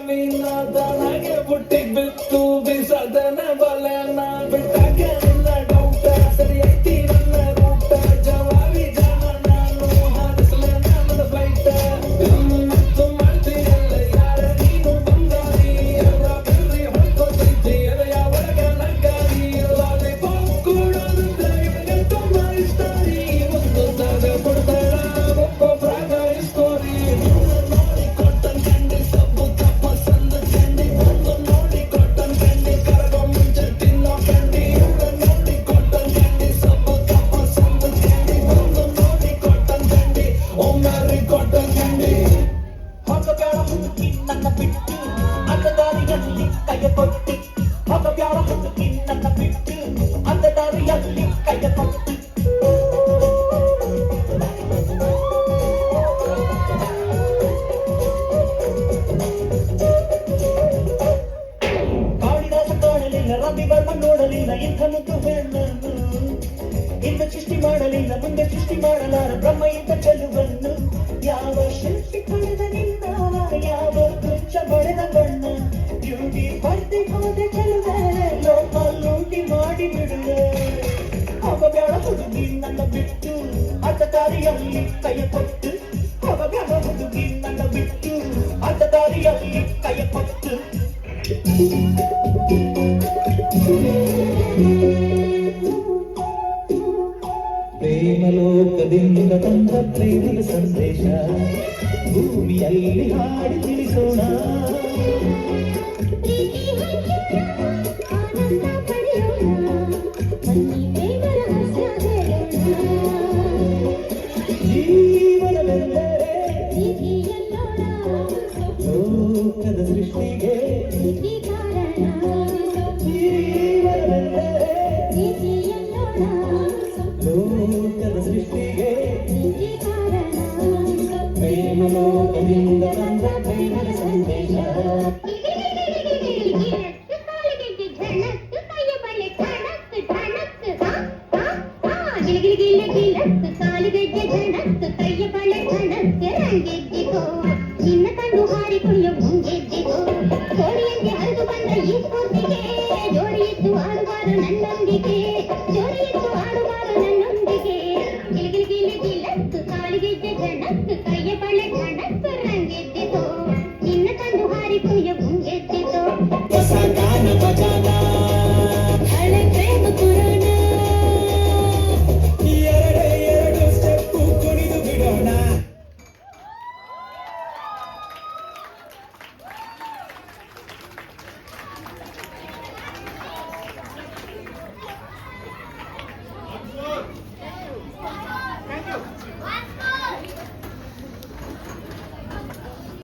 ಮೀನ ತನಗೆ ಬುಟ್ಟಿಗೆ ಬಿತ್ತು ಬಿಸದನ ಬಲನ ಬಿಟ್ಟಾಗ ನನ್ನ ಡೌಟ ಸರಿ ಐತಿ ನನ್ನ ರೂಟ ಜವಾರಿ ಜಾನ ನಾನು ಹಾರಿಸಲ ನನ್ನ ಫ್ಲೈಟ ಮತ್ತು ಮಾಡ್ತೀಯಲ್ಲ ಯಾರ ನೀನು ಬಂಗಾರಿ ಎಲ್ಲ ಬೆರ್ರಿ ಹೊಡ್ಕೋತೈತಿ ಅದ ಯಾವಾಗ ನಗ್ಗಾರಿ ಲಾಲಿಪಾಪ್ ಕೊಡೋದಂತ ಇವನಿಗೆ ತುಂಬ ಇಷ್ಟ ರೀ ಒಂದು ತಾಗ ಕೊಡ್ತಾಳ ಒಬ್ಬೊಬ್ರಾಗ ಇಸ್ಕೋರಿ ನೋಡಿ ಕೊಟ್ಟನ್ ಕಂಡಿ ಸಬ್ಬು ತಪ್ಪ ಸಂದ ಕಂಡಿ ಒಂದು ನೋಡಿ ಕೊಟ್ಟನ್ ಕಂಡಿ ಕರಗೋ ಮುಂಚೆ ತಿನ್ನೋ ಕಂಡಿ ನೋಡಿ ಕೊಟ್ಟನ್ ಕಂಡಿ ಸಬ್ಬು ತಪ್ಪ ಸಂದ ಕಂಡಿ ಒಂದು ನೋಡಿ ಕೊಟ್ಟನ್ ಕಂಡಿ ಒಮ್ಮೆ ಕೊಟ್ಟನ್ ಕಂಡಿ ಹೋಗಬೇಡ ಹುಡುಗಿ ನನ್ನ ಬಿಟ್ಟು ಅಡ್ಡ ದಾರಿಯಲ್ಲಿ ಕೈಯ ಕೊಟ್ಟು ಹೋಗಬೇಡ ಹುಡುಗಿ ನನ್ನ ಬಿಟ್ಟು ಅಡ್ಡ ದಾರಿಯಲ್ಲಿ ಕೈಯ ಕೊಟ್ಟು ಕಾಳಿದಾಸ ಕಾಣಲಿಲ್ಲ ರವಿವರ್ಮ ನೋಡಲಿಲ್ಲ ಇಂಥ ಮುದ್ದು ಹೆಣ್ಣನ್ನು ಇಂಥ ಸೃಷ್ಟಿ ಮಾಡಲಿಲ್ಲ ಮುಂದೆ ಸೃಷ್ಟಿ ಮಾಡಲಾರ ಬ್ರಹ್ಮ ಇಂಥ ಚೆಲುವನ್ನು ಯಾವ ಶಿಲ್ಪಿ ಪಡೆದ ನಿನ್ನ ಯಾವ ಕುಂಚ ಬಳೆದ ಬಣ್ಣ ಬ್ಯೂಟಿ ಬರ್ತಿ ಹೋದೆ ಚೆಲುವೆ ಲೋಕ ಲೂಟಿ ಮಾಡಿ ಬಿಡುವೆ ಹೋಗಬೇಡ ಹುಡುಗಿ ನನ್ನ ಬಿಟ್ಟು ಅಡ್ಡ ದಾರಿಯಲ್ಲಿ ಕೈಯ ಕೊಟ್ಟು ಹೋಗಬೇಡ ಹುಡುಗಿ ನನ್ನ ಬಿಟ್ಟು ಅಡ್ಡ ದಾರಿಯಲ್ಲಿ ಕೈಯ ಕೊಟ್ಟು ಪ್ರೇಮಲೋಕದಿಂದ ತಂದ ಪ್ರೇಮದ ಸಂದೇಶ ಭೂಮಿಯಲ್ಲಿ ಹಾಡಿ ತಿಳಿಸೋಣ ಜೀವನವೆಂದರೆ ಲೋಕದ ಸೃಷ್ಟಿಗೆ ಜೀವನವೆಂದರೆ ಲೋಕದ ಸೃಷ್ಟಿಗೆ ಪ್ರೇಮಲೋಕದಿಂದ ತಂದ ಪ್ರೇಮದ ಸಂದೇಶ ಕಾಲಿಗೆಜ್ಜೆ ಝಣಕ್ ಕೈಯ ಬಳೆ ಝಣಕ್ ರಂಗೆಜ್ಜೆ ನಿನ್ನ ಕಂಡು